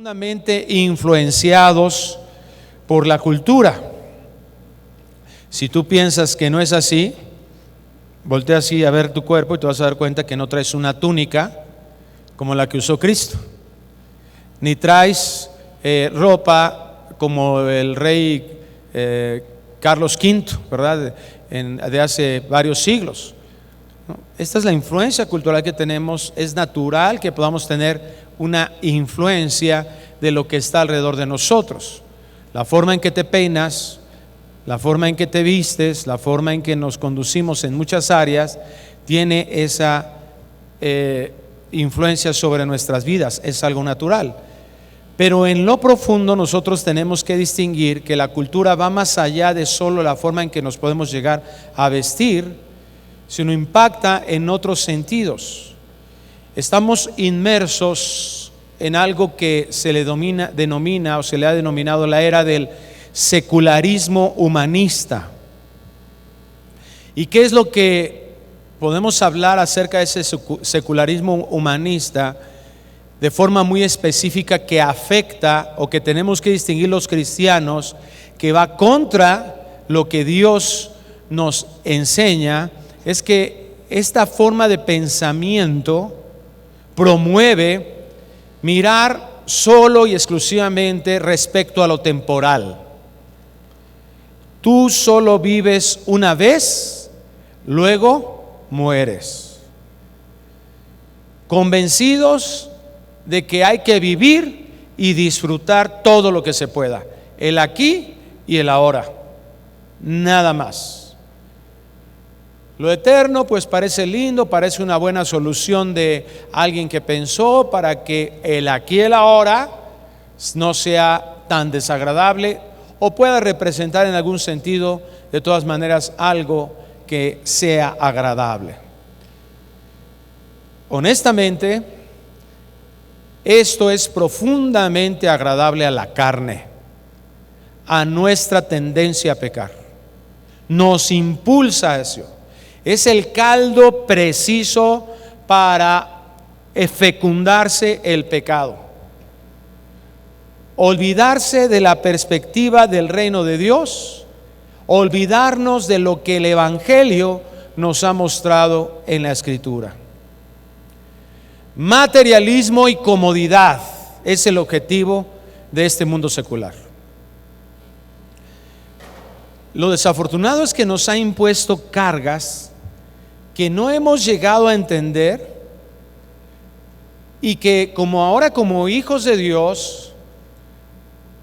profundamente influenciados por la cultura. Si tú piensas que no es así, voltea así a ver tu cuerpo y te vas a dar cuenta que no traes una túnica como la que usó Cristo, ni traes ropa como el rey Carlos V, ¿verdad? De hace varios siglos. Esta es la influencia cultural que tenemos. Es natural que podamos tener una influencia de lo que está alrededor de nosotros. La forma en que te peinas, la forma en que te vistes, la forma en que nos conducimos en muchas áreas, tiene esa influencia sobre nuestras vidas. Es algo natural. Pero en lo profundo nosotros tenemos que distinguir que la cultura va más allá de solo la forma en que nos podemos llegar a vestir, sino impacta en otros sentidos. Estamos inmersos en algo que se le denomina o se le ha denominado la era del secularismo humanista. ¿Y qué es lo que podemos hablar acerca de ese secularismo humanista de forma muy específica que afecta o que tenemos que distinguir los cristianos, que va contra lo que Dios nos enseña? Es que esta forma de pensamiento promueve mirar solo y exclusivamente respecto a lo temporal. Tú solo vives una vez, luego mueres. Convencidos de que hay que vivir y disfrutar todo lo que se pueda, el aquí y el ahora, nada más. Lo eterno pues parece lindo, parece una buena solución de alguien que pensó para que el aquí y el ahora no sea tan desagradable o pueda representar en algún sentido de todas maneras algo que sea agradable. Honestamente, esto es profundamente agradable a la carne, a nuestra tendencia a pecar. Nos impulsa a eso. Es el caldo preciso para fecundarse el pecado. Olvidarse de la perspectiva del reino de Dios, olvidarnos de lo que el Evangelio nos ha mostrado en la Escritura. Materialismo y comodidad es el objetivo de este mundo secular. Lo desafortunado es que nos ha impuesto cargas que no hemos llegado a entender y que como hijos de Dios,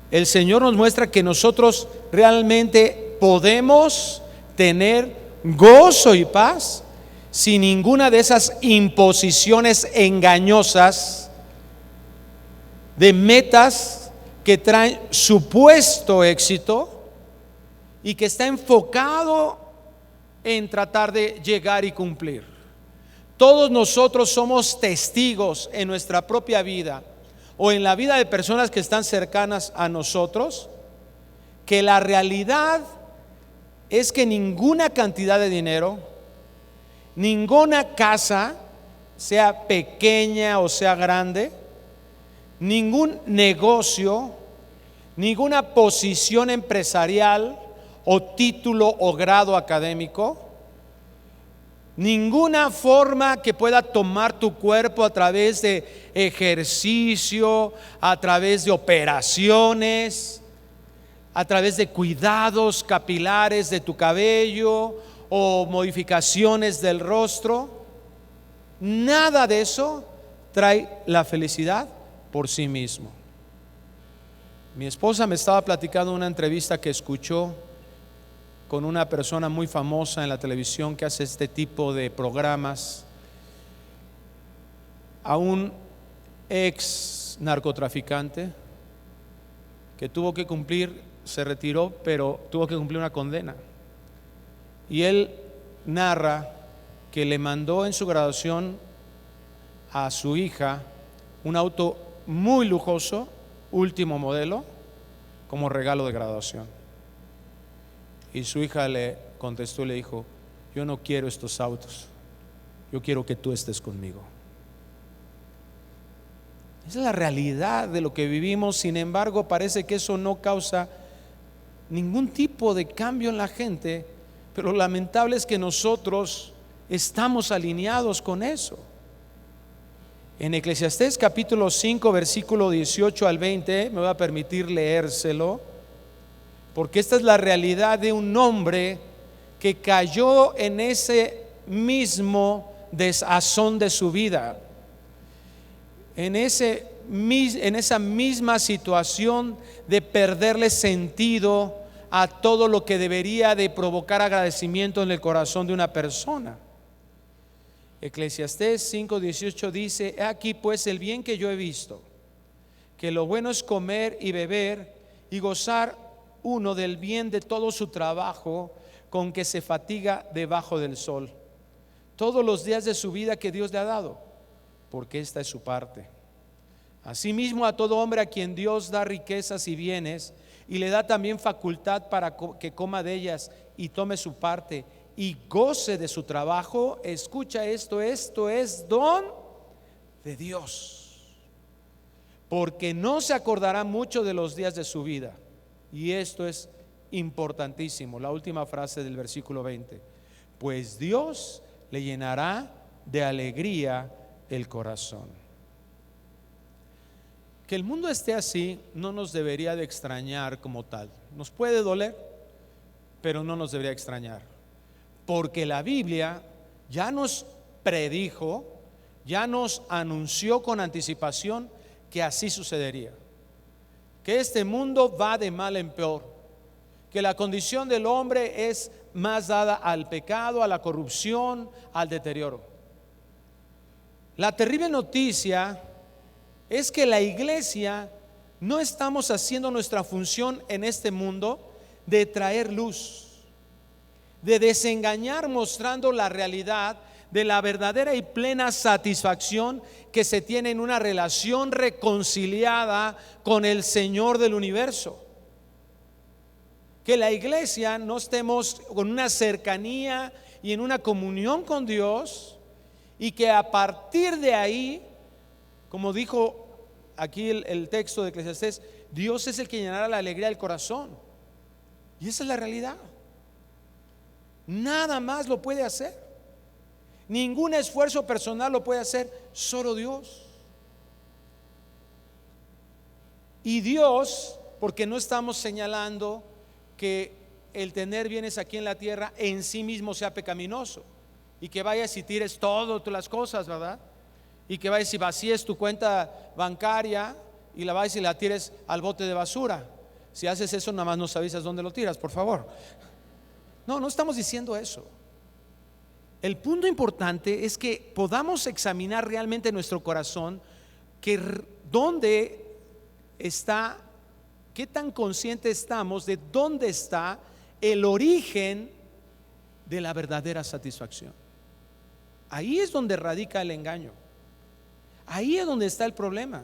el Señor nos muestra que nosotros realmente podemos tener gozo y paz sin ninguna de esas imposiciones engañosas de metas que traen supuesto éxito y que está enfocado en tratar de llegar y cumplir. Todos nosotros somos testigos en nuestra propia vida o en la vida de personas que están cercanas a nosotros, que la realidad es que ninguna cantidad de dinero, ninguna casa, sea pequeña o sea grande, ningún negocio, ninguna posición empresarial o título o grado académico, ninguna forma que pueda tomar tu cuerpo a través de ejercicio, a través de operaciones, a través de cuidados capilares de tu cabello o modificaciones del rostro, nada de eso trae la felicidad por sí mismo. Mi esposa me estaba platicando una entrevista que escuchó con una persona muy famosa en la televisión que hace este tipo de programas, a un ex narcotraficante que tuvo que cumplir, se retiró, pero tuvo que cumplir una condena. Y él narra que le mandó en su graduación a su hija un auto muy lujoso, último modelo, como regalo de graduación. Y su hija le contestó y le dijo: yo no quiero estos autos, yo quiero que tú estés conmigo. Esa es la realidad de lo que vivimos. Sin embargo, parece que eso no causa ningún tipo de cambio en la gente, pero lo lamentable es que nosotros estamos alineados con eso. En Eclesiastés capítulo 5 versículo 18 al 20, me voy a permitir leérselo, porque esta es la realidad de un hombre que cayó en ese mismo desazón de su vida, en esa misma situación de perderle sentido a todo lo que debería de provocar agradecimiento en el corazón de una persona. Eclesiastés 5:18 dice: he aquí pues el bien que yo he visto, que lo bueno es comer y beber y gozar uno del bien de todo su trabajo con que se fatiga debajo del sol, todos los días de su vida que Dios le ha dado, porque esta es su parte. Asimismo a todo hombre a quien Dios da riquezas y bienes, y le da también facultad para que coma de ellas y tome su parte y goce de su trabajo, escucha esto es don de Dios, porque no se acordará mucho de los días de su vida. Y esto es importantísimo, la última frase del versículo 20: pues Dios le llenará de alegría el corazón. Que el mundo esté así no nos debería de extrañar como tal. Nos puede doler, pero no nos debería extrañar, porque la Biblia ya nos predijo, ya nos anunció con anticipación que así sucedería, que este mundo va de mal en peor, que la condición del hombre es más dada al pecado, a la corrupción, al deterioro. La terrible noticia es que la iglesia no estamos haciendo nuestra función en este mundo de traer luz, de desengañar, mostrando la realidad de la verdadera y plena satisfacción que se tiene en una relación reconciliada con el Señor del universo. Que la iglesia no estemos con una cercanía y en una comunión con Dios, y que a partir de ahí, como dijo aquí el texto de Eclesiastés, Dios es el que llenará la alegría del corazón. Y esa es la realidad. Nada más lo puede hacer. Ningún esfuerzo personal lo puede hacer, solo Dios. Y Dios, porque no estamos señalando que el tener bienes aquí en la tierra en sí mismo sea pecaminoso, y que vayas y tires todas las cosas, ¿verdad? Y que vayas y vacíes tu cuenta bancaria y la vayas y la tires al bote de basura. Si haces eso, nada más nos avisas dónde lo tiras, por favor. No, no estamos diciendo eso. El punto importante es que podamos examinar realmente nuestro corazón, que dónde está, qué tan consciente estamos de dónde está el origen de la verdadera satisfacción. Ahí es donde radica el engaño. Ahí es donde está el problema.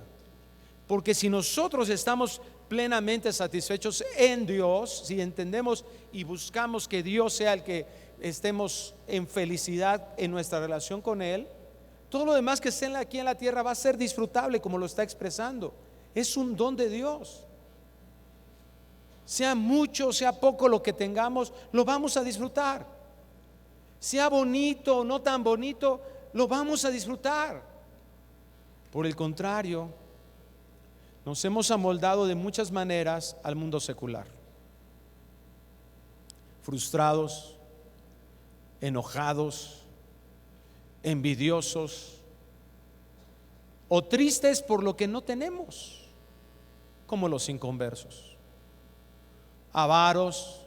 Porque si nosotros estamos plenamente satisfechos en Dios, si entendemos y buscamos que Dios sea el que estemos en felicidad en nuestra relación con Él, todo lo demás que esté aquí en la tierra va a ser disfrutable, como lo está expresando. Es un don de Dios. Sea mucho, sea poco lo que tengamos, lo vamos a disfrutar. Sea bonito o no tan bonito, lo vamos a disfrutar. Por el contrario, nos hemos amoldado de muchas maneras al mundo secular, frustrados, enojados, envidiosos o tristes por lo que no tenemos, como los inconversos, avaros,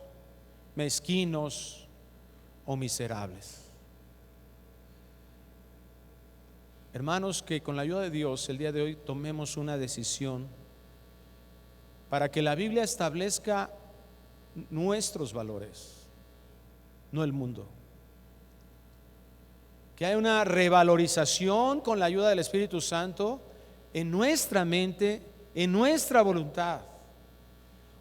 mezquinos o miserables. Hermanos, que con la ayuda de Dios el día de hoy tomemos una decisión para que la Biblia establezca nuestros valores, no el mundo. Que haya una revalorización con la ayuda del Espíritu Santo en nuestra mente, en nuestra voluntad.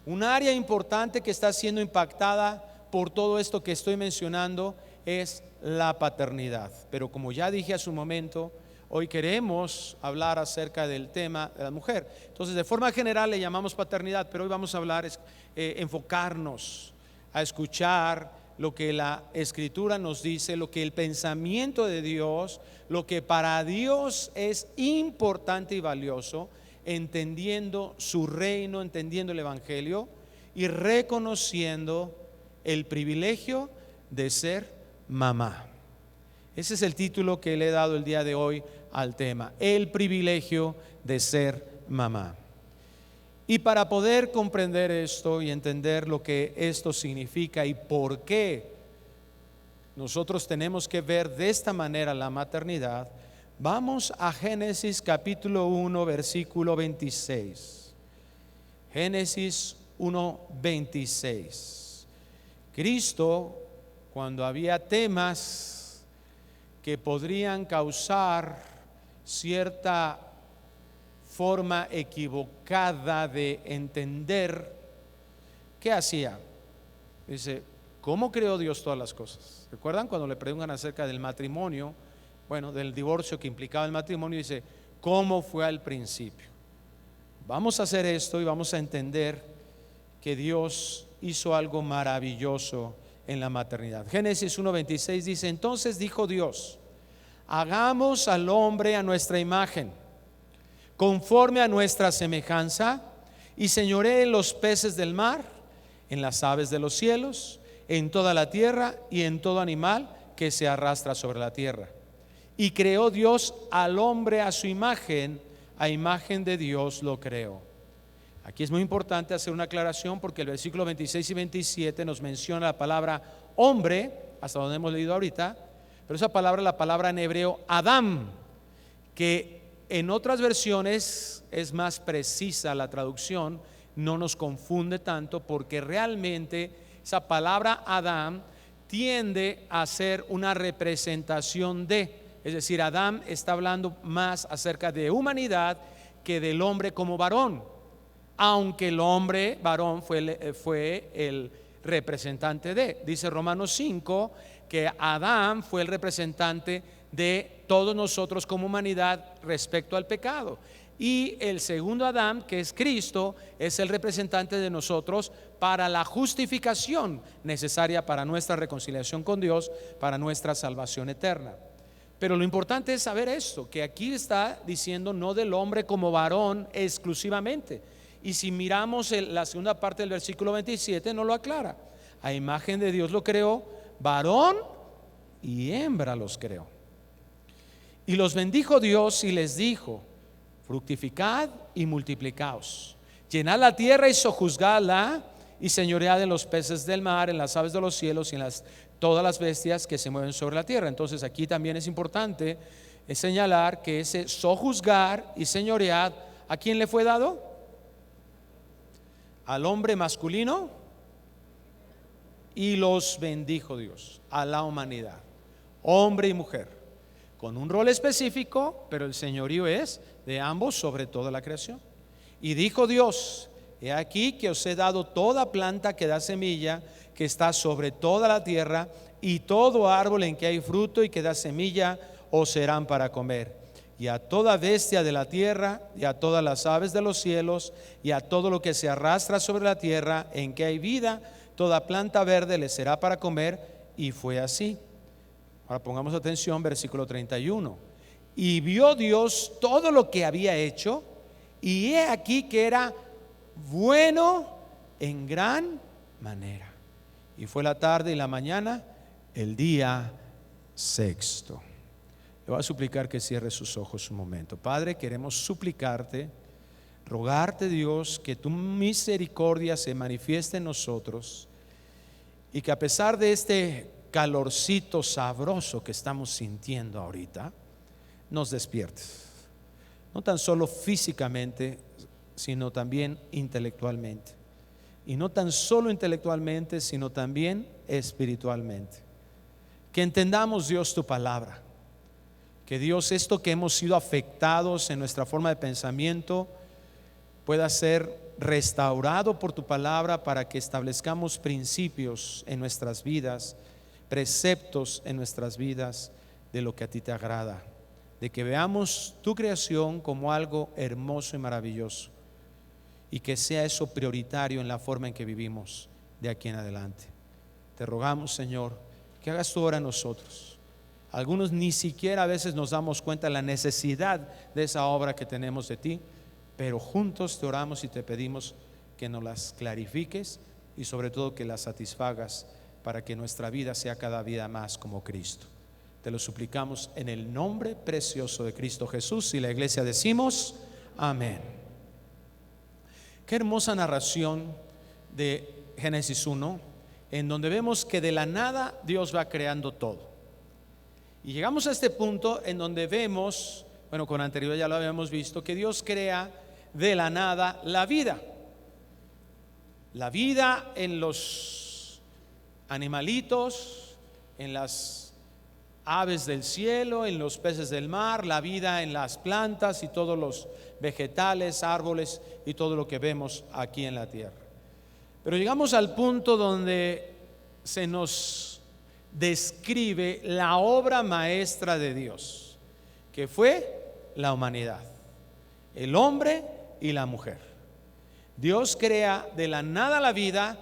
Un área importante que está siendo impactada por todo esto que estoy mencionando es la paternidad. Pero como ya dije hace un momento, Hoy queremos hablar acerca del tema de la mujer. Entonces, de forma general le llamamos paternidad, pero hoy vamos a hablar, enfocarnos a escuchar lo que la Escritura nos dice, lo que el pensamiento de Dios, lo que para Dios es importante y valioso, entendiendo su reino, entendiendo el Evangelio y reconociendo el privilegio de ser mamá. Ese es el título que le he dado el día de hoy al tema, el privilegio de ser mamá. Y para poder comprender esto y entender lo que esto significa y por qué nosotros tenemos que ver de esta manera la maternidad, vamos a Génesis capítulo 1, versículo 26. Génesis 1, 26. Cristo, cuando había temas que podrían causar cierta forma equivocada de entender, ¿qué hacía? Dice, ¿cómo creó Dios todas las cosas? ¿Recuerdan cuando le preguntan acerca del matrimonio? Bueno, del divorcio que implicaba el matrimonio, dice, ¿cómo fue al principio? Vamos a hacer esto y vamos a entender que Dios hizo algo maravilloso en la maternidad. Génesis 1:26 dice, entonces dijo Dios, hagamos al hombre a nuestra imagen, conforme a nuestra semejanza, y señoree en los peces del mar, en las aves de los cielos, en toda la tierra y en todo animal que se arrastra sobre la tierra. Y creó Dios al hombre a su imagen, a imagen de Dios lo creó. Aquí es muy importante hacer una aclaración porque el versículo 26 y 27 nos menciona la palabra hombre, hasta donde hemos leído ahorita, pero esa palabra, la palabra en hebreo Adam, que en otras versiones es más precisa la traducción, no nos confunde tanto porque realmente esa palabra Adam tiende a ser una representación de, es decir, Adán está hablando más acerca de humanidad que del hombre como varón, aunque el hombre varón fue el representante de. Dice Romanos 5 que Adán fue el representante de todos nosotros como humanidad respecto al pecado, y el segundo Adán, que es Cristo, es el representante de nosotros para la justificación necesaria para nuestra reconciliación con Dios, para nuestra salvación eterna. Pero lo importante es saber esto, que aquí está diciendo no del hombre como varón exclusivamente. Y si miramos la segunda parte del versículo 27 no lo aclara. A imagen de Dios lo creó, varón y hembra los creó. Y los bendijo Dios y les dijo, fructificad y multiplicaos, llenad la tierra y sojuzgadla, y señoread en los peces del mar, en las aves de los cielos y en todas las bestias que se mueven sobre la tierra. Entonces aquí también es importante señalar que ese sojuzgar y señorear, ¿a quién le fue dado? Al hombre masculino, y los bendijo Dios a la humanidad, hombre y mujer, con un rol específico, pero el señorío es de ambos sobre toda la creación. Y dijo Dios, he aquí que os he dado toda planta que da semilla, que está sobre toda la tierra, y todo árbol en que hay fruto y que da semilla, os serán para comer. Y a toda bestia de la tierra, y a todas las aves de los cielos, y a todo lo que se arrastra sobre la tierra, en que hay vida, toda planta verde les será para comer. Y fue así. Ahora pongamos atención, versículo 31. Y vio Dios todo lo que había hecho, y he aquí que era bueno en gran manera. Y fue la tarde y la mañana, el día sexto. Le voy a suplicar que cierre sus ojos un momento. Padre, queremos suplicarte, rogarte, Dios, que tu misericordia se manifieste en nosotros, y que a pesar de este calorcito sabroso que estamos sintiendo ahorita, nos despiertes, no tan solo físicamente, sino también intelectualmente, y no tan solo intelectualmente, sino también espiritualmente. Que entendamos, Dios, tu palabra, que Dios, esto que hemos sido afectados en nuestra forma de pensamiento pueda ser restaurado por tu palabra, para que establezcamos principios en nuestras vidas, preceptos en nuestras vidas de lo que a ti te agrada. de que veamos tu creación como algo hermoso y maravilloso, y que sea eso prioritario en la forma en que vivimos de aquí en adelante. Te rogamos, Señor, que hagas tu obra en nosotros. Algunos ni siquiera a veces nos damos cuenta de la necesidad de esa obra que tenemos de ti, pero juntos te oramos y te pedimos que nos las clarifiques y sobre todo que las satisfagas para que nuestra vida sea cada día más como Cristo. Te lo suplicamos en el nombre precioso de Cristo Jesús, y la iglesia decimos amén. Qué hermosa narración de Génesis 1, en donde vemos que de la nada Dios va creando todo. Y llegamos a este punto en donde vemos, bueno, con anterioridad ya lo habíamos visto, que Dios crea de la nada la vida. La vida en los animalitos, en las aves del cielo, en los peces del mar, la vida en las plantas y todos los vegetales, árboles y todo lo que vemos aquí en la tierra. Pero llegamos al punto donde se nos describe la obra maestra de Dios, que fue la humanidad, el hombre y la mujer. Dios crea de la nada la vida,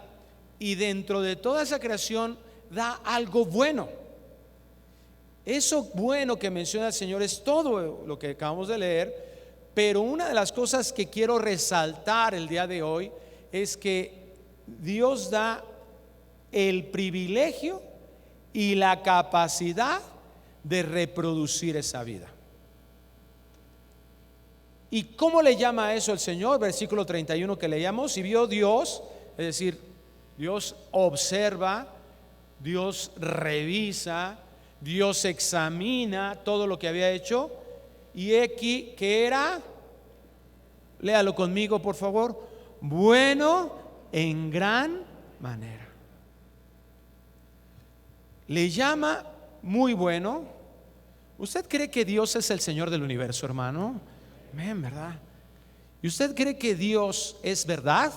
y dentro de toda esa creación da algo bueno. Eso bueno que menciona el Señor es todo lo que acabamos de leer, pero una de las cosas que quiero resaltar el día de hoy es que Dios da el privilegio y la capacidad de reproducir esa vida. ¿Y cómo le llama a eso el Señor? Versículo 31 que leíamos: y vio Dios, es decir, Dios observa, Dios revisa, Dios examina todo lo que había hecho, y aquí que era, léalo conmigo por favor, bueno en gran manera. Le llama muy bueno. ¿Usted cree que Dios es el Señor del universo, hermano? Amén, ¿verdad? ¿Y usted cree que Dios es verdad?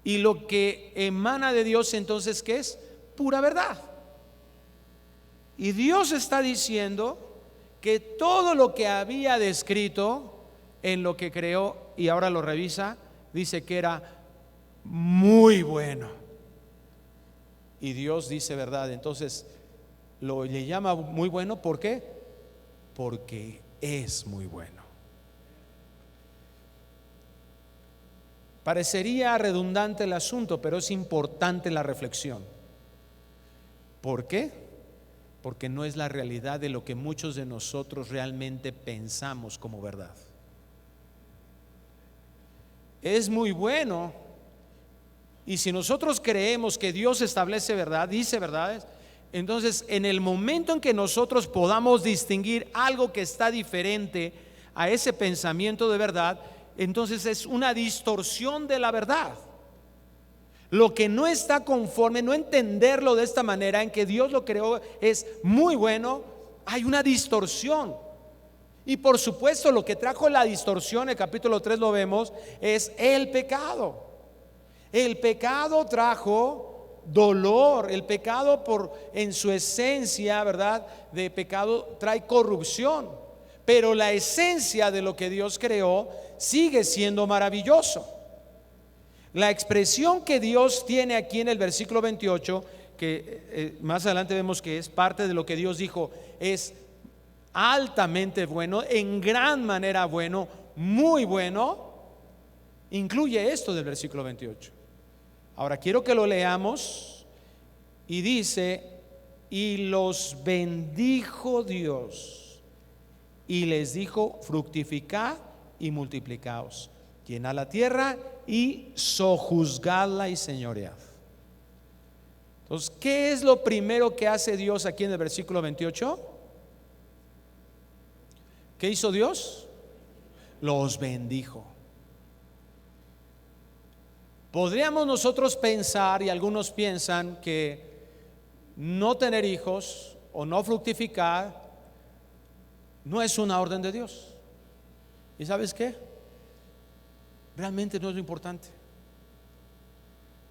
Y lo que emana de Dios, entonces, ¿qué es? Pura verdad. Y Dios está diciendo que todo lo que había descrito en lo que creó y ahora lo revisa, dice que era muy bueno. Y Dios dice verdad. Entonces le llama muy bueno. ¿Por qué? Porque es muy bueno. Parecería redundante el asunto, pero es importante la reflexión. ¿Por qué? Porque no es la realidad de lo que muchos de nosotros realmente pensamos como verdad. Es muy bueno, y si nosotros creemos que Dios establece verdad, dice verdades, entonces en el momento en que nosotros podamos distinguir algo que está diferente a ese pensamiento de verdad, entonces es una distorsión de la verdad. Lo que no está conforme, no entenderlo de esta manera en que Dios lo creó es muy bueno, hay una distorsión. Y por supuesto lo que trajo la distorsión, el capítulo 3 lo vemos, es el pecado. El pecado trajo dolor. El pecado en su esencia, ¿verdad?, de pecado trae corrupción. Pero la esencia de lo que Dios creó sigue siendo maravilloso. La expresión que Dios tiene aquí en el versículo 28, que más adelante vemos que es parte de lo que Dios dijo, es altamente bueno, en gran manera bueno, muy bueno, incluye esto del versículo 28. Ahora quiero que lo leamos, y dice: y los bendijo Dios y les dijo: fructificad y multiplicaos, llenad la tierra y sojuzgadla y señoread. Entonces, ¿qué es lo primero que hace Dios aquí en el versículo 28? ¿Qué hizo Dios? Los bendijo. Podríamos nosotros pensar, y algunos piensan, que no tener hijos o no fructificar no es una orden de Dios. ¿Y sabes qué? Realmente no es lo importante,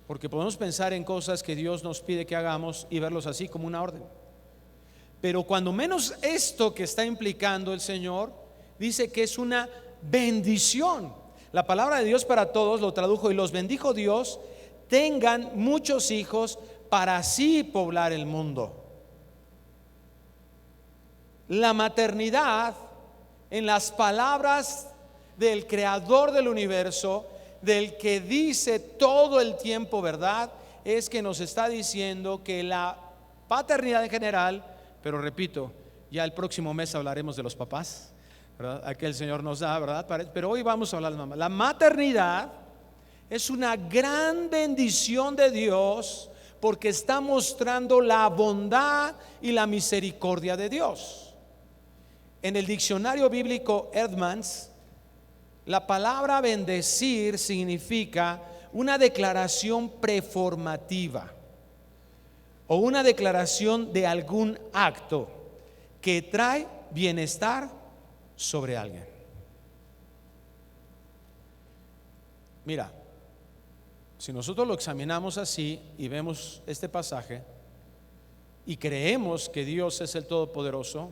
porque podemos pensar en cosas que Dios nos pide que hagamos y verlos así como una orden. Pero cuando menos esto que está implicando el Señor, dice que es una bendición. La palabra de Dios para todos lo tradujo: y los bendijo Dios, tengan muchos hijos para así poblar el mundo. La maternidad, en las palabras del creador del universo, del que dice todo el tiempo verdad, es que nos está diciendo que la paternidad en general, pero repito, ya el próximo mes hablaremos de los papás, ¿verdad? Aquí el Señor nos da, ¿verdad? Pero hoy vamos a hablar de mamá. La maternidad es una gran bendición de Dios, porque está mostrando la bondad y la misericordia de Dios. En el diccionario bíblico Eerdmans, la palabra bendecir significa una declaración preformativa o una declaración de algún acto que trae bienestar sobre alguien. Mira, si nosotros lo examinamos así y vemos este pasaje y creemos que Dios es el Todopoderoso,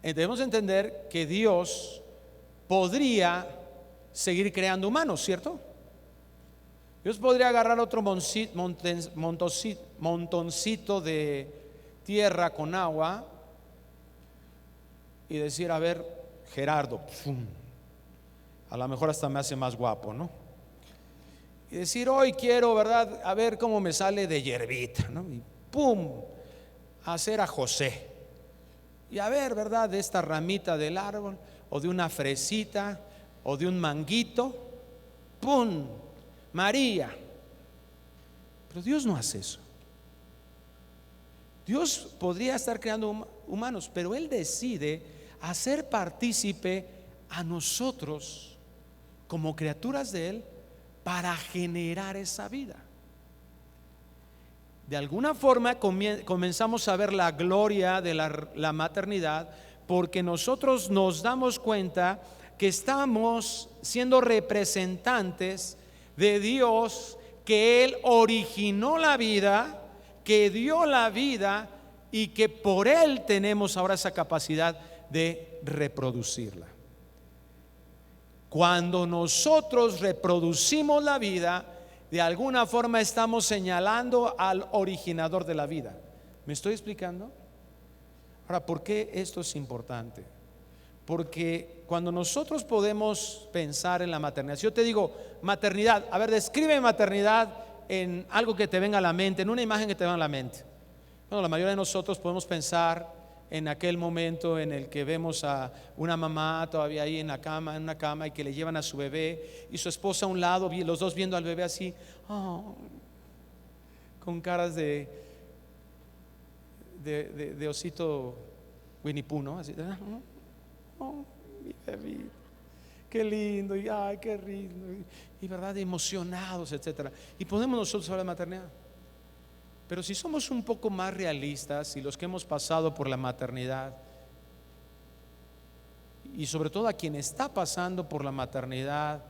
debemos entender que Dios podría seguir creando humanos, ¿cierto? Dios podría agarrar otro montoncito de tierra con agua y decir: a ver, Gerardo, ¡pum!, a lo mejor hasta me hace más guapo, ¿no? Y decir: hoy quiero, ¿verdad?, a ver cómo me sale de hierbita, ¿no? Y ¡pum!, hacer a José. Y a ver, ¿verdad?, de esta ramita del árbol, o de una fresita, o de un manguito, ¡pum!, María. Pero Dios no hace eso. Dios podría estar creando humanos, pero Él decide hacer partícipe a nosotros como criaturas de Él para generar esa vida. De alguna forma comenzamos a ver la gloria de la maternidad, porque nosotros nos damos cuenta que estamos siendo representantes de Dios, que Él originó la vida, que dio la vida y que por Él tenemos ahora esa capacidad de reproducirla. Cuando nosotros reproducimos la vida, de alguna forma estamos señalando al originador de la vida. ¿Me estoy explicando? Ahora, ¿por qué esto es importante? Porque cuando nosotros podemos pensar en la maternidad, si yo te digo maternidad, a ver, describe maternidad en algo que te venga a la mente, en una imagen que te venga a la mente. Bueno, la mayoría de nosotros podemos pensar en aquel momento en el que vemos a una mamá todavía ahí en una cama, y que le llevan a su bebé y su esposa a un lado, los dos viendo al bebé así, con caras de osito Winnie Pooh, ¿no? Así, mi bebé, qué lindo, y ay, qué lindo, y verdad, emocionados, etcétera. Y podemos nosotros hablar de maternidad. Pero si somos un poco más realistas, y los que hemos pasado por la maternidad, y sobre todo a quien está pasando por la maternidad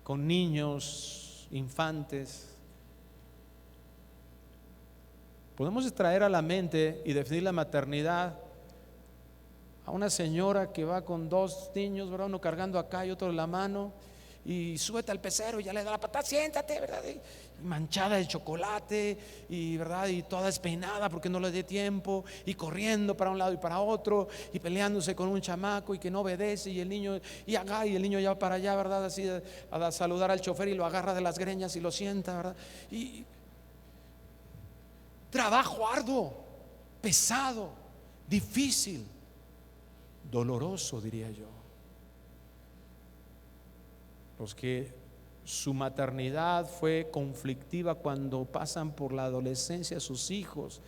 con niños, infantes, podemos traer a la mente y definir la maternidad a una señora que va con dos niños, ¿verdad?, uno cargando acá y otro en la mano, y súbete al pecero y ya le da la patada, siéntate, ¿verdad?, y manchada de chocolate, y verdad, y toda despeinada porque no le dé tiempo, y corriendo para un lado y para otro, y peleándose con un chamaco y que no obedece, y el niño y el niño ya va para allá, ¿verdad?, así a saludar al chofer, y lo agarra de las greñas y lo sienta, ¿verdad? Y trabajo arduo, pesado, difícil, doloroso, diría yo. Los que su maternidad fue conflictiva, cuando pasan por la adolescencia, sus hijos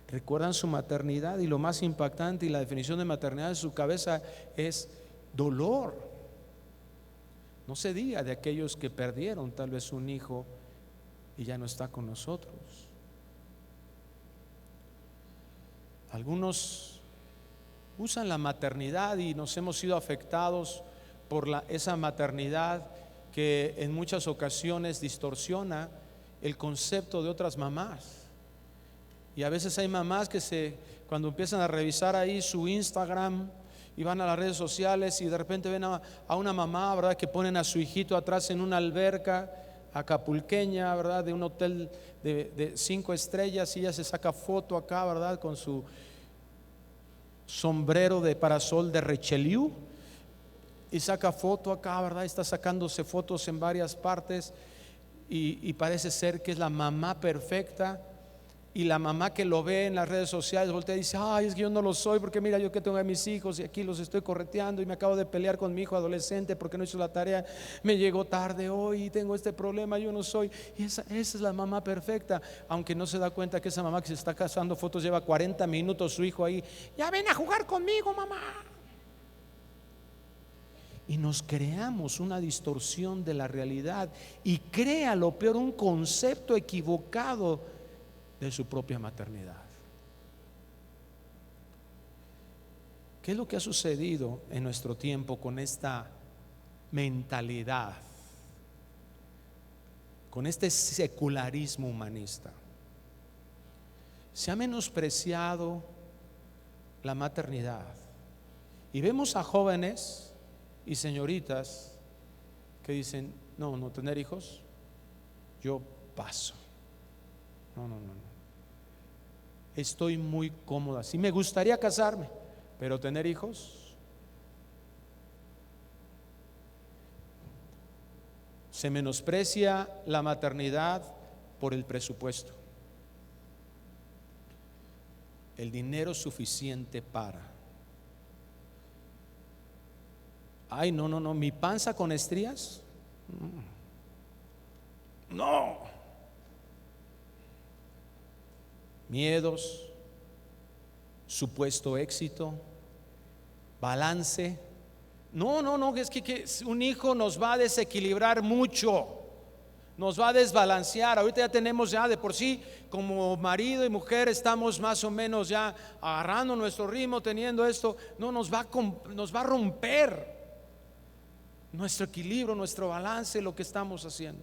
recuerdan su maternidad, y lo más impactante y la definición de maternidad en su cabeza es dolor. No se diga de aquellos que perdieron tal vez un hijo y ya no está con nosotros. Algunos usan la maternidad y nos hemos sido afectados por esa maternidad que en muchas ocasiones distorsiona el concepto de otras mamás. Y a veces hay mamás que cuando empiezan a revisar ahí su Instagram y van a las redes sociales y de repente ven a una mamá, ¿verdad?, que ponen a su hijito atrás en una alberca acapulqueña, ¿verdad?, de un hotel de 5 estrellas, y ella se saca foto acá, ¿verdad?, con su sombrero de parasol de Richelieu y saca foto acá, ¿verdad?, está sacándose fotos en varias partes y parece ser que es la mamá perfecta. Y la mamá que lo ve en las redes sociales voltea y dice: ay, es que yo no lo soy, porque mira, yo que tengo a mis hijos y aquí los estoy correteando y me acabo de pelear con mi hijo adolescente porque no hizo la tarea, me llegó tarde hoy y tengo este problema, yo no soy. Y esa es la mamá perfecta, aunque no se da cuenta que esa mamá que se está cazando fotos lleva 40 minutos su hijo ahí: ya ven a jugar conmigo, mamá. Y nos creamos una distorsión de la realidad y crea lo peor, un concepto equivocado de su propia maternidad. ¿Qué es lo que ha sucedido en nuestro tiempo con esta mentalidad, con este secularismo humanista? Se ha menospreciado la maternidad y vemos a jóvenes y señoritas que dicen: no, tener hijos, yo paso. No. Estoy muy cómoda. Sí me gustaría casarme, pero tener hijos. Se menosprecia la maternidad por el presupuesto. El dinero suficiente para. Ay, no, mi panza con estrías. No. Miedos, supuesto éxito, balance. No, es que un hijo nos va a desequilibrar mucho, nos va a desbalancear. Ahorita ya tenemos, ya de por sí, como marido y mujer, estamos más o menos ya agarrando nuestro ritmo, teniendo esto. No, nos va a romper nuestro equilibrio, nuestro balance, lo que estamos haciendo.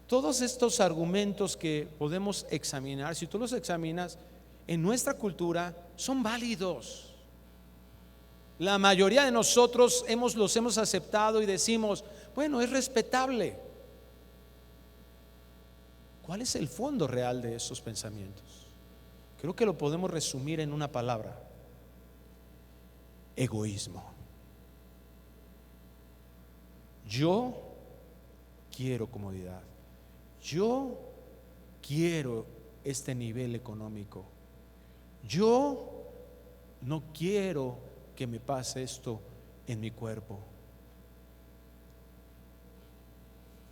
Todos estos argumentos que podemos examinar, si tú los examinas en nuestra cultura, son válidos. La mayoría de nosotros los hemos aceptado y decimos: bueno, es respetable. ¿Cuál es el fondo real de esos pensamientos? Creo que lo podemos resumir en una palabra: egoísmo. Yo quiero comodidad. Yo quiero este nivel económico. Yo no quiero que me pase esto en mi cuerpo.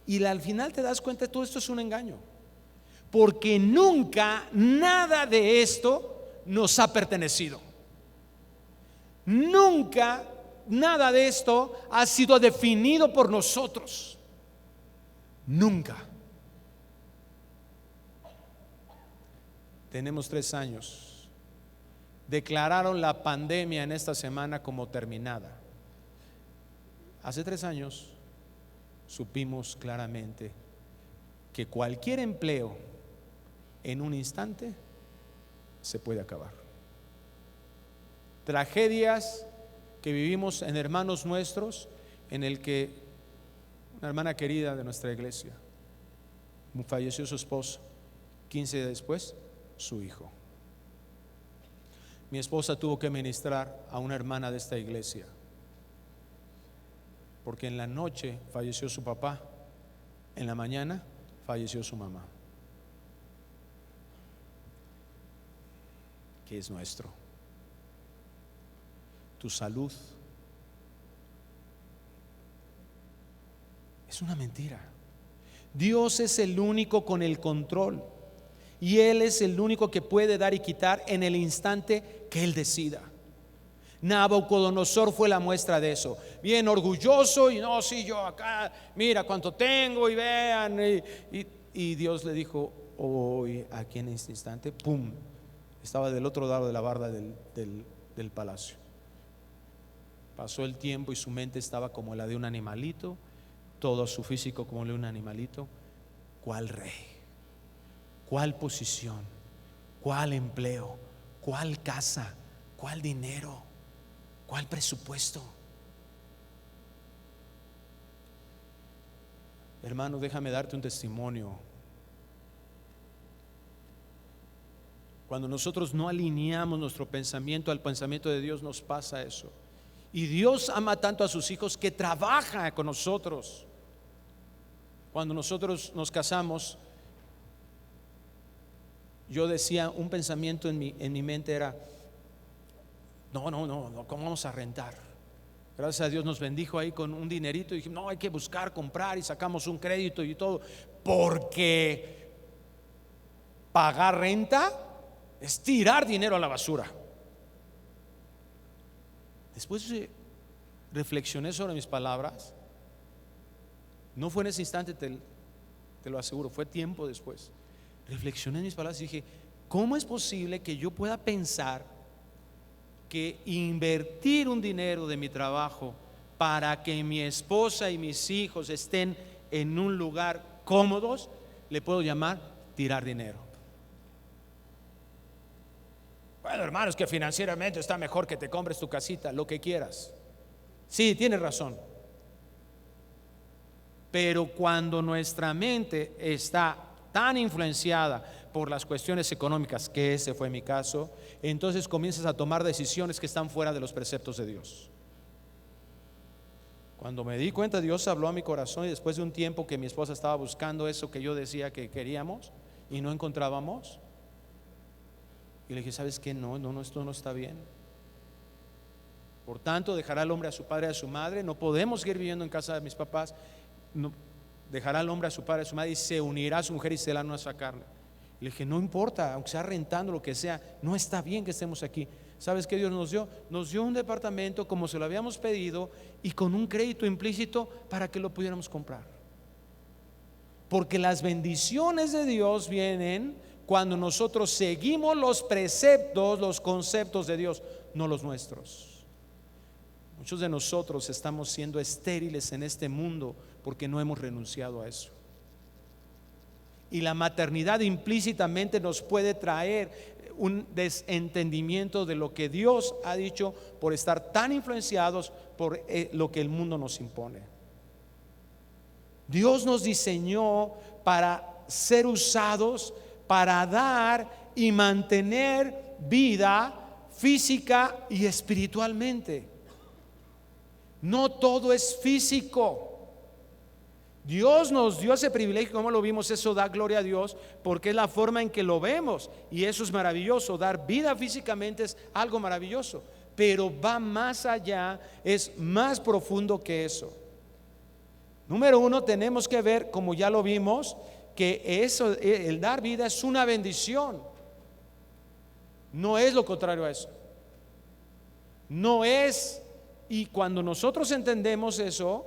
Y al final te das cuenta que todo esto es un engaño, porque nunca nada de esto nos ha pertenecido. Nunca nada de esto ha sido definido por nosotros. Nunca. Tenemos 3 años. Declararon la pandemia en esta semana como terminada. Hace 3 años supimos claramente que cualquier empleo en un instante se puede acabar. Tragedias que vivimos en hermanos nuestros, en el que una hermana querida de nuestra iglesia falleció su esposo, 15 días después su hijo. Mi esposa tuvo que ministrar a una hermana de esta iglesia porque en la noche falleció su papá, en la mañana falleció su mamá. ¿Qué es nuestro? Tu salud es una mentira. Dios es el único con el control y Él es el único que puede dar y quitar en el instante que Él decida. Nabucodonosor fue la muestra de eso, bien orgulloso y no, sí, yo acá, mira cuánto tengo y vean, y Dios le dijo: hoy, aquí en este instante, pum, estaba del otro lado de la barda del palacio. Pasó el tiempo y su mente estaba como la de un animalito, todo su físico como el de un animalito. ¿Cuál rey? ¿Cuál posición? ¿Cuál empleo? ¿Cuál casa? ¿Cuál dinero? ¿Cuál presupuesto? Hermano, déjame darte un testimonio. Cuando nosotros no alineamos nuestro pensamiento al pensamiento de Dios, nos pasa eso. Y Dios ama tanto a sus hijos que trabaja con nosotros. Cuando nosotros nos casamos, yo decía, un pensamiento en mi mente era: no, ¿cómo vamos a rentar? Gracias a Dios nos bendijo ahí con un dinerito y dije, no, hay que buscar, comprar, y sacamos un crédito y todo, porque pagar renta es tirar dinero a la basura. Después reflexioné sobre mis palabras. No fue en ese instante, te lo aseguro, fue tiempo después. Reflexioné en mis palabras y dije, ¿cómo es posible que yo pueda pensar que invertir un dinero de mi trabajo para que mi esposa y mis hijos estén en un lugar cómodos, le puedo llamar tirar dinero? Bueno, hermano, es que financieramente está mejor que te compres tu casita, lo que quieras. Sí, tienes razón. Pero cuando nuestra mente está tan influenciada por las cuestiones económicas, que ese fue mi caso, entonces comienzas a tomar decisiones que están fuera de los preceptos de Dios. Cuando me di cuenta, Dios habló a mi corazón, y después de un tiempo que mi esposa estaba buscando eso que yo decía que queríamos y no encontrábamos, y le dije, ¿sabes qué? No, esto no está bien. Por tanto, dejará el hombre a su padre y a su madre. No podemos seguir viviendo en casa de mis papás. No, dejará el hombre a su padre y a su madre y se unirá a su mujer y será una sola carne. Y le dije, no importa, aunque sea rentando, lo que sea, no está bien que estemos aquí. ¿Sabes qué Dios nos dio? Nos dio un departamento como se lo habíamos pedido y con un crédito implícito para que lo pudiéramos comprar. Porque las bendiciones de Dios vienen cuando nosotros seguimos los preceptos, los conceptos de Dios, no los nuestros. Muchos de nosotros estamos siendo estériles en este mundo porque no hemos renunciado a eso. Y la maternidad implícitamente nos puede traer un desentendimiento de lo que Dios ha dicho por estar tan influenciados por lo que el mundo nos impone. Dios nos diseñó para ser usados, para dar y mantener vida física y espiritualmente. No todo es físico. Dios nos dio ese privilegio, como lo vimos, eso da gloria a Dios, porque es la forma en que lo vemos, y eso es maravilloso. Dar vida físicamente es algo maravilloso, pero va más allá, es más profundo que eso. Número uno, tenemos que ver, como ya lo vimos, que eso, el dar vida es una bendición. No es lo contrario a eso. No es. Y cuando nosotros entendemos eso,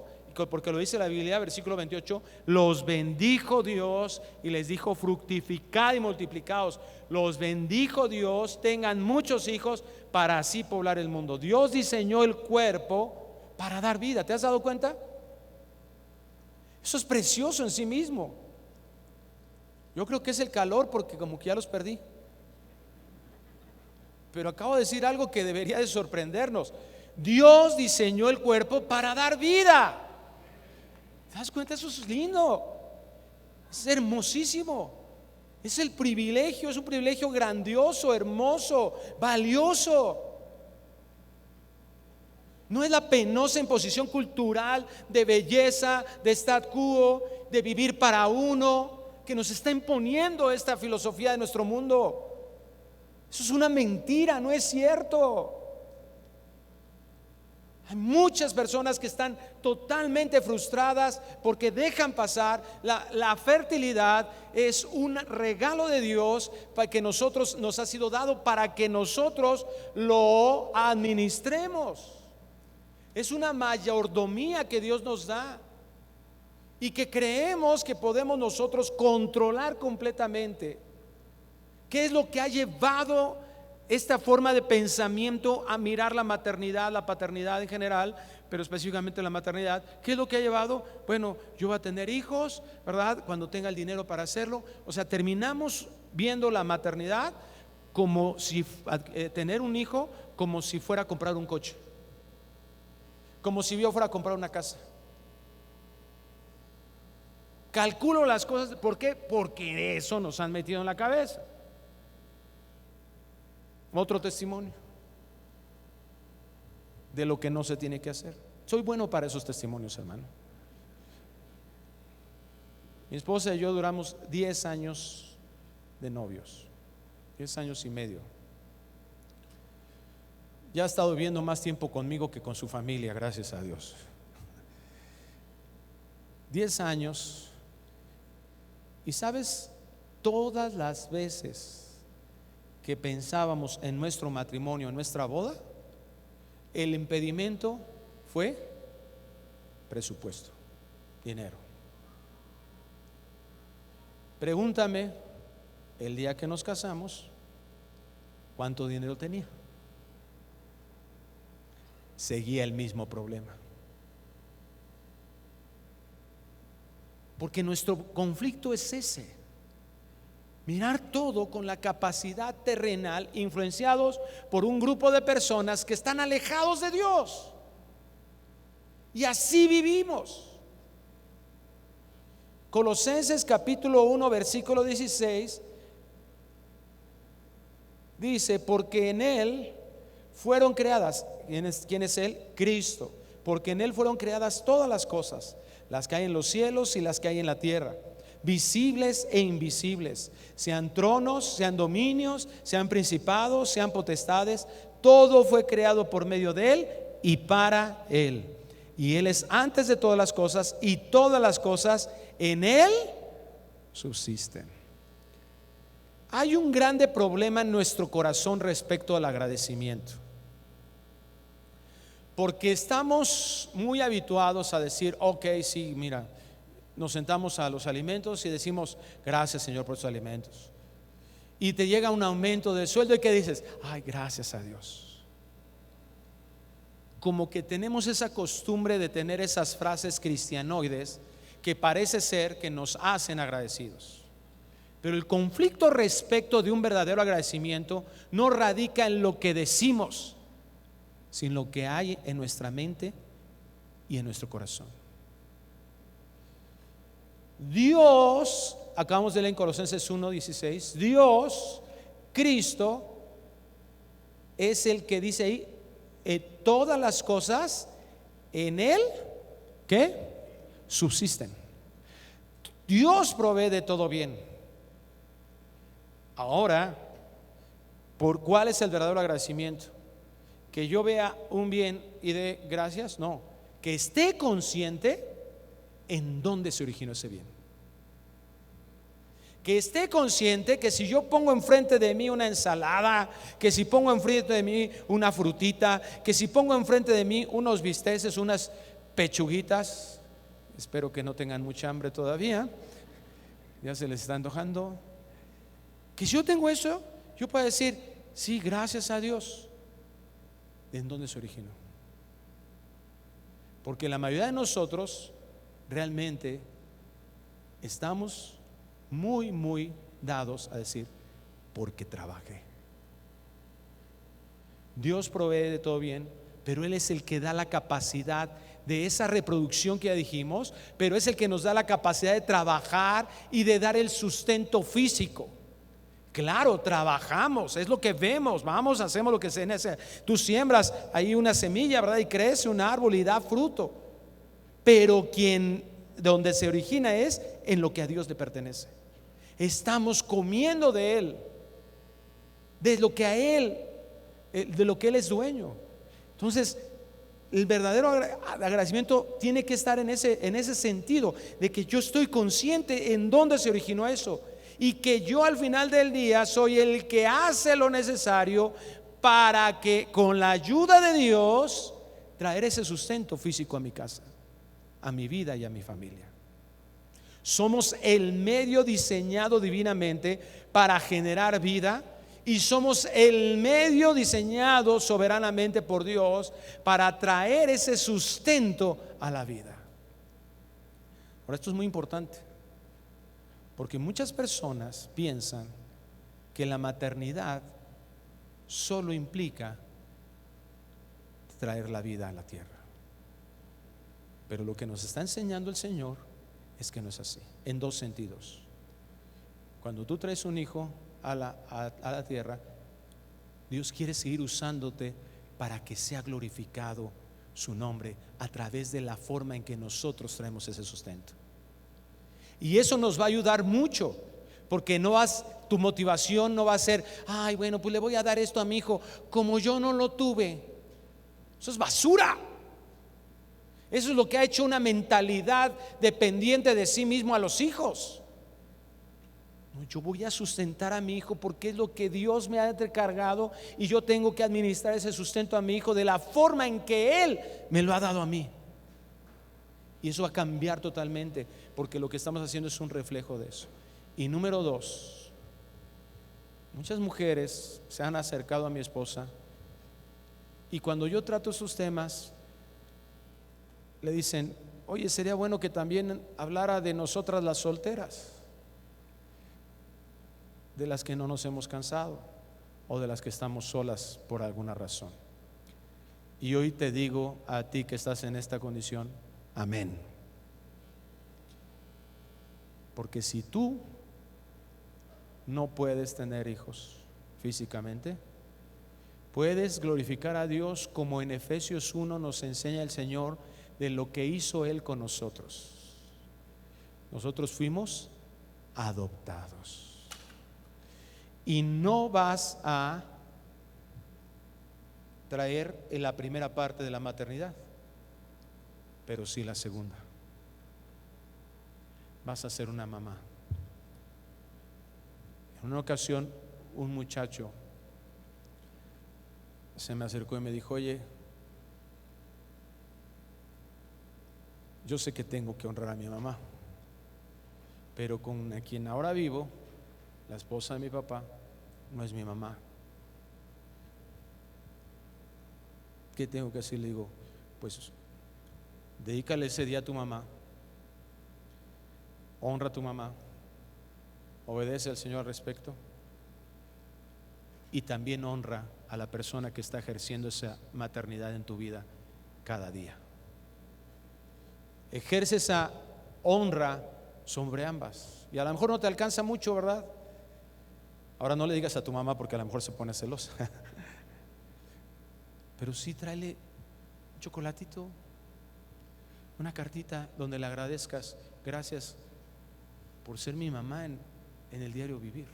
porque lo dice la Biblia, versículo 28, los bendijo Dios y les dijo, fructificad y multiplicaos. Los bendijo Dios, tengan muchos hijos para así poblar el mundo. Dios diseñó el cuerpo para dar vida. ¿Te has dado cuenta? Eso es precioso en sí mismo. Yo creo que es el calor, porque como que ya los perdí. Pero acabo de decir algo que debería de sorprendernos. Dios diseñó el cuerpo para dar vida. ¿Te das cuenta? Eso es lindo, es hermosísimo. Es el privilegio, es un privilegio grandioso, hermoso, valioso. No es la penosa imposición cultural de belleza, de statu quo, de vivir para uno, que nos está imponiendo esta filosofía de nuestro mundo. Eso es una mentira, no es cierto. Hay muchas personas que están totalmente frustradas porque dejan pasar. La fertilidad es un regalo de Dios para que nosotros, nos ha sido dado para que nosotros lo administremos. Es una mayordomía que Dios nos da y que creemos que podemos nosotros controlar completamente. ¿Qué es lo que ha llevado esta forma de pensamiento a mirar la maternidad, la paternidad en general, pero específicamente la maternidad. ¿Qué es lo que ha llevado? Bueno, yo voy a tener hijos, ¿verdad? Cuando tenga el dinero para hacerlo. O sea, terminamos viendo la maternidad como si tener un hijo como si fuera a comprar un coche, como si yo fuera a comprar una casa. Calculo las cosas. ¿Por qué? Porque eso nos han metido en la cabeza. Otro testimonio de lo que no se tiene que hacer. Soy bueno para esos testimonios, hermano. Mi esposa y yo duramos 10 años de novios, 10 años y medio. Ya ha estado viviendo más tiempo conmigo que con su familia, gracias a Dios. 10 años. Y sabes, todas las veces que pensábamos en nuestro matrimonio, en nuestra boda, el impedimento fue presupuesto, dinero. Pregúntame el día que nos casamos, ¿cuánto dinero tenía? Seguía el mismo problema. Porque nuestro conflicto es ese: mirar todo con la capacidad terrenal, influenciados por un grupo de personas que están alejados de Dios. Y así vivimos. Colosenses capítulo 1 versículo 16 dice: porque en Él fueron creadas. ¿Quién es Él? Cristo. Porque en Él fueron creadas todas las cosas, las que hay en los cielos y las que hay en la tierra, visibles e invisibles, sean tronos, sean dominios, sean principados, sean potestades. Todo fue creado por medio de Él y para Él. Y Él es antes de todas las cosas, y todas las cosas en Él subsisten. Hay un grande problema en nuestro corazón respecto al agradecimiento, porque estamos muy habituados a decir: ok, sí, mira, nos sentamos a los alimentos y decimos: gracias, Señor, por esos alimentos. Y te llega un aumento de sueldo y ¿qué dices? Ay, gracias a Dios. Como que tenemos esa costumbre de tener esas frases cristianoides que parece ser que nos hacen agradecidos. Pero el conflicto respecto de un verdadero agradecimiento no radica en lo que decimos, sino lo que hay en nuestra mente y en nuestro corazón. Dios, acabamos de leer en Colosenses 1:16, Dios, Cristo, es el que dice ahí: todas las cosas en Él, ¿qué? Subsisten. Dios provee de todo bien. Ahora, ¿cuál es el verdadero agradecimiento? Que yo vea un bien y dé gracias. No, que esté consciente en dónde se originó ese bien. Que esté consciente que si yo pongo enfrente de mí una ensalada, que si pongo enfrente de mí una frutita, que si pongo enfrente de mí unos bisteces, unas pechuguitas, espero que no tengan mucha hambre todavía, ya se les está antojando, que si yo tengo eso, yo puedo decir: sí, gracias a Dios. ¿En dónde se originó? Porque la mayoría de nosotros realmente estamos muy dados a decir: porque trabajé. Dios provee de todo bien, pero Él es el que da la capacidad de esa reproducción que ya dijimos, pero es el que nos da la capacidad de trabajar y de dar el sustento físico. Claro, trabajamos, es lo que vemos, vamos, hacemos lo que se necesita. Tú siembras ahí una semilla, ¿verdad? Y crece un árbol y da fruto. Pero donde se origina es en lo que a Dios le pertenece. Estamos comiendo de Él, de lo que a Él, de lo que Él es dueño. Entonces, el verdadero agradecimiento tiene que estar en ese sentido, de que yo estoy consciente en dónde se originó eso, y que yo al final del día soy el que hace lo necesario para que, con la ayuda de Dios, traer ese sustento físico a mi casa, a mi vida y a mi familia. Somos el medio diseñado divinamente para generar vida y somos el medio diseñado soberanamente por Dios para traer ese sustento a la vida. Ahora, esto es muy importante, porque muchas personas piensan que la maternidad solo implica traer la vida a la tierra. Pero lo que nos está enseñando el Señor es que no es así, en dos sentidos. Cuando tú traes un hijo a la tierra, Dios quiere seguir usándote para que sea glorificado su nombre a través de la forma en que nosotros traemos ese sustento. Y eso nos va a ayudar mucho, porque tu motivación no va a ser, ay, bueno, pues le voy a dar esto a mi hijo como yo no lo tuve. Eso es basura. Eso es lo que ha hecho una mentalidad dependiente de sí mismo a los hijos. No, yo voy a sustentar a mi hijo porque es lo que Dios me ha encargado, y yo tengo que administrar ese sustento a mi hijo de la forma en que Él me lo ha dado a mí. Y eso va a cambiar totalmente, porque lo que estamos haciendo es un reflejo de eso. Y número dos, muchas mujeres se han acercado a mi esposa, y cuando yo trato esos temas, le dicen, oye, sería bueno que también hablara de nosotras las solteras, de las que no nos hemos cansado, o de las que estamos solas por alguna razón. Y hoy te digo a ti que estás en esta condición, amén. Porque si tú no puedes tener hijos físicamente, puedes glorificar a Dios, como en Efesios 1 nos enseña el Señor de lo que hizo Él con nosotros. Nosotros fuimos adoptados. Y no vas a traer en la primera parte de la maternidad, pero sí la segunda. Vas a ser una mamá. En una ocasión, un muchacho se me acercó y me dijo, oye, yo sé que tengo que honrar a mi mamá, pero con quien ahora vivo, la esposa de mi papá, no es mi mamá. ¿Qué tengo que hacer? Le digo, pues dedícale ese día a tu mamá, honra a tu mamá, obedece al Señor al respecto, y también honra a la persona que está ejerciendo esa maternidad en tu vida cada día. Ejerce esa honra sobre ambas. Y a lo mejor no te alcanza mucho, ¿verdad? Ahora no le digas a tu mamá, porque a lo mejor se pone celosa. Pero sí tráele un chocolatito, una cartita donde le agradezcas, gracias por ser mi mamá en el diario vivir.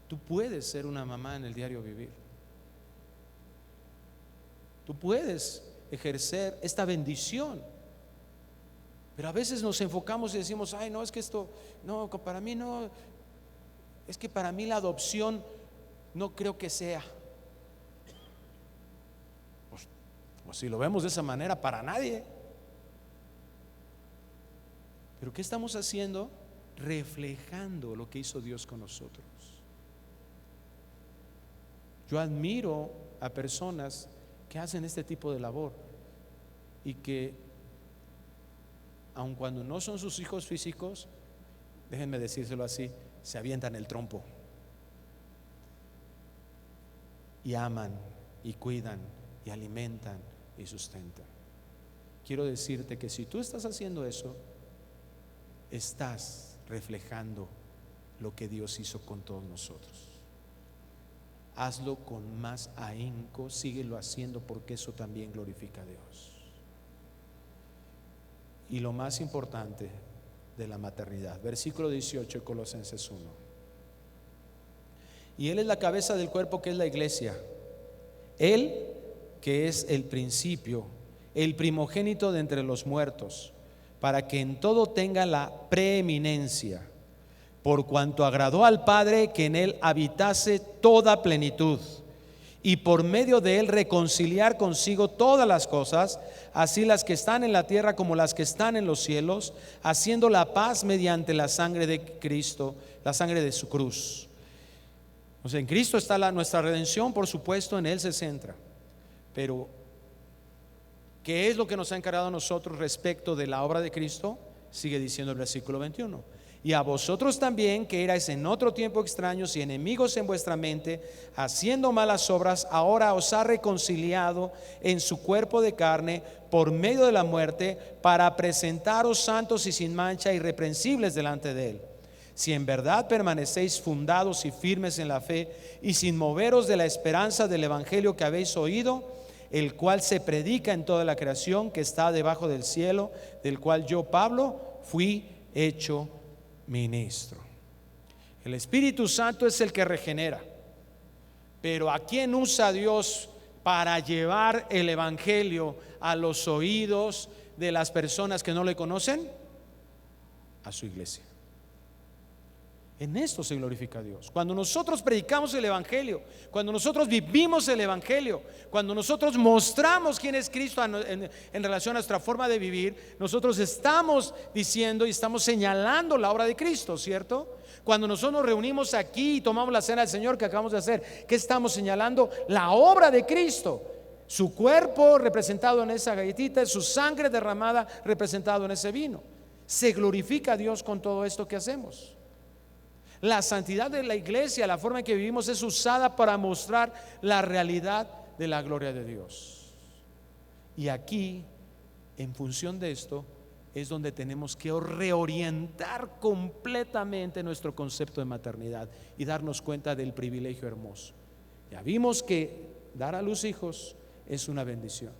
Tú puedes ser una mamá en el diario vivir. Tú puedes ejercer esta bendición. Pero a veces nos enfocamos y decimos, ay, no, es que esto, no, para mí no, es que para mí la adopción no creo que sea. Pues si lo vemos de esa manera, para nadie. Pero ¿qué estamos haciendo? Reflejando lo que hizo Dios con nosotros. Yo admiro a personas que hacen este tipo de labor y que, aun cuando no son sus hijos físicos, déjenme decírselo así, se avientan el trompo y aman y cuidan y alimentan y sustentan. Quiero decirte que si tú estás haciendo eso, estás reflejando lo que Dios hizo con todos nosotros. Hazlo con más ahínco, síguelo haciendo, porque eso también glorifica a Dios. Y lo más importante de la maternidad, versículo 18 de Colosenses 1. Y Él es la cabeza del cuerpo, que es la iglesia. Él, que es el principio, el primogénito de entre los muertos, para que en todo tenga la preeminencia, por cuanto agradó al Padre que en Él habitase toda plenitud, y por medio de Él reconciliar consigo todas las cosas, así las que están en la tierra como las que están en los cielos, haciendo la paz mediante la sangre de Cristo, la sangre de su cruz. O sea, en Cristo está nuestra redención, por supuesto, en Él se centra. Pero, ¿qué es lo que nos ha encargado a nosotros respecto de la obra de Cristo? Sigue diciendo el versículo 21. Y a vosotros también, que erais en otro tiempo extraños y enemigos en vuestra mente, haciendo malas obras, ahora os ha reconciliado en su cuerpo de carne por medio de la muerte, para presentaros santos y sin mancha, irreprensibles delante de Él. Si en verdad permanecéis fundados y firmes en la fe, y sin moveros de la esperanza del evangelio que habéis oído, el cual se predica en toda la creación que está debajo del cielo, del cual yo, Pablo, fui hecho ministro. El Espíritu Santo es el que regenera, pero ¿a quién usa Dios para llevar el evangelio a los oídos de las personas que no le conocen? A su iglesia. En esto se glorifica a Dios. Cuando nosotros predicamos el evangelio, cuando nosotros vivimos el evangelio, cuando nosotros mostramos quién es Cristo en relación a nuestra forma de vivir, nosotros estamos diciendo y estamos señalando la obra de Cristo, ¿cierto? Cuando nosotros nos reunimos aquí y tomamos la cena del Señor que acabamos de hacer, ¿qué estamos señalando? La obra de Cristo. Su cuerpo representado en esa galletita, su sangre derramada representado en ese vino. Se glorifica a Dios con todo esto que hacemos. La santidad de la iglesia, la forma en que vivimos, es usada para mostrar la realidad de la gloria de Dios. Y aquí, en función de esto, es donde tenemos que reorientar completamente nuestro concepto de maternidad y darnos cuenta del privilegio hermoso. Ya vimos que dar a los hijos es una bendición.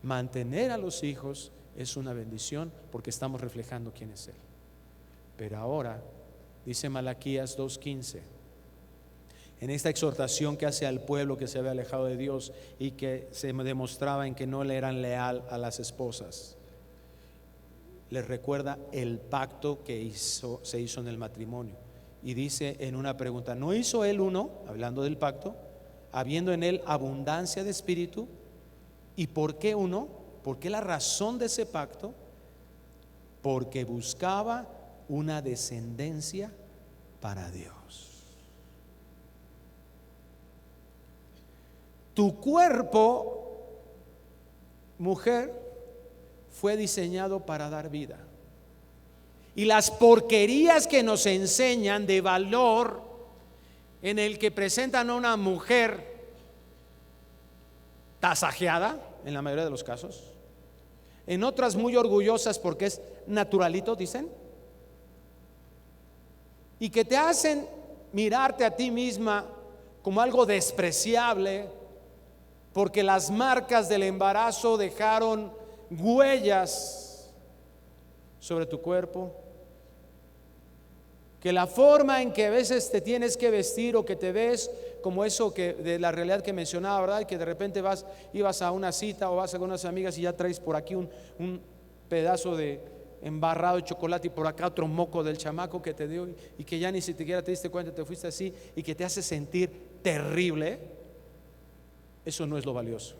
Mantener a los hijos es una bendición porque estamos reflejando quién es Él. Pero ahora dice Malaquías 2:15, en esta exhortación que hace al pueblo que se había alejado de Dios y que se demostraba en que no le eran leal a las esposas, les recuerda el pacto que se hizo en el matrimonio. Y dice en una pregunta: ¿no hizo él uno, hablando del pacto, habiendo en él abundancia de espíritu? ¿Y por qué uno? ¿Por qué la razón de ese pacto? Porque buscaba una descendencia para Dios. Tu cuerpo, mujer, fue diseñado para dar vida. Y las porquerías que nos enseñan de valor, en el que presentan a una mujer tasajeada, en la mayoría de los casos, en otras muy orgullosas porque es naturalito, dicen, y que te hacen mirarte a ti misma como algo despreciable, porque las marcas del embarazo dejaron huellas sobre tu cuerpo, que la forma en que a veces te tienes que vestir o que te ves como eso que de la realidad que mencionaba, ¿verdad? Que de repente ibas a una cita o vas con unas amigas y ya traes por aquí un pedazo de embarrado de chocolate y por acá otro moco del chamaco que te dio y que ya ni siquiera te diste cuenta, te fuiste así, y que te hace sentir terrible. Eso no es lo valioso,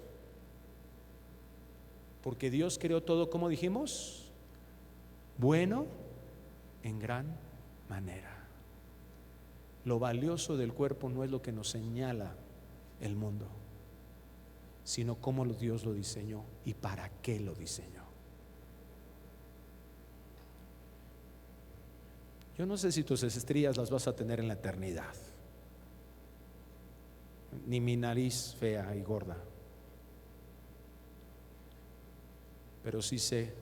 porque Dios creó todo, como dijimos, bueno en gran manera. Lo valioso del cuerpo no es lo que nos señala el mundo, sino cómo Dios lo diseñó y para qué lo diseñó. Yo no sé si tus estrías las vas a tener en la eternidad, ni mi nariz fea y gorda, pero sí sé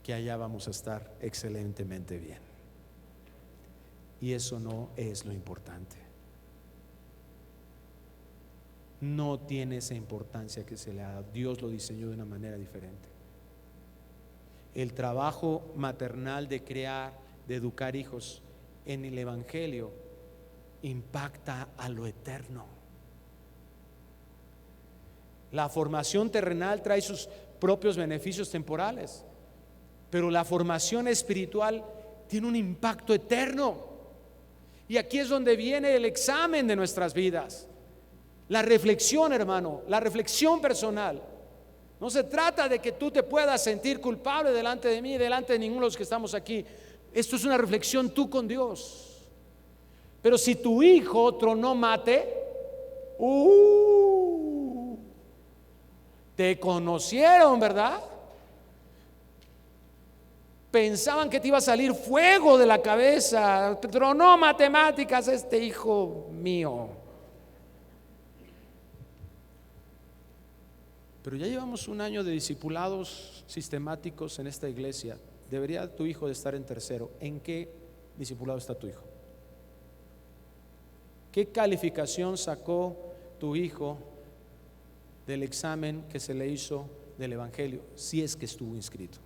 que allá vamos a estar excelentemente bien. Y eso no es lo importante. No tiene esa importancia que se le da. Dios lo diseñó de una manera diferente. El trabajo maternal de crear, de educar hijos en el evangelio impacta a lo eterno. La formación terrenal trae sus propios beneficios temporales, pero la formación espiritual tiene un impacto eterno. Y aquí es donde viene el examen de nuestras vidas, la reflexión, hermano, la reflexión personal. No se trata de que tú te puedas sentir culpable delante de mí y delante de ninguno de los que estamos aquí. Esto es una reflexión tú con Dios. Pero si tu hijo tronó mate, te conocieron, ¿verdad? Pensaban que te iba a salir fuego de la cabeza. Tronó matemáticas este hijo mío. Pero ya llevamos un año de discipulados sistemáticos en esta iglesia. Debería tu hijo de estar en tercero. ¿En qué discipulado está tu hijo? ¿Qué calificación sacó tu hijo del examen que se le hizo del Evangelio? Si es que estuvo inscrito.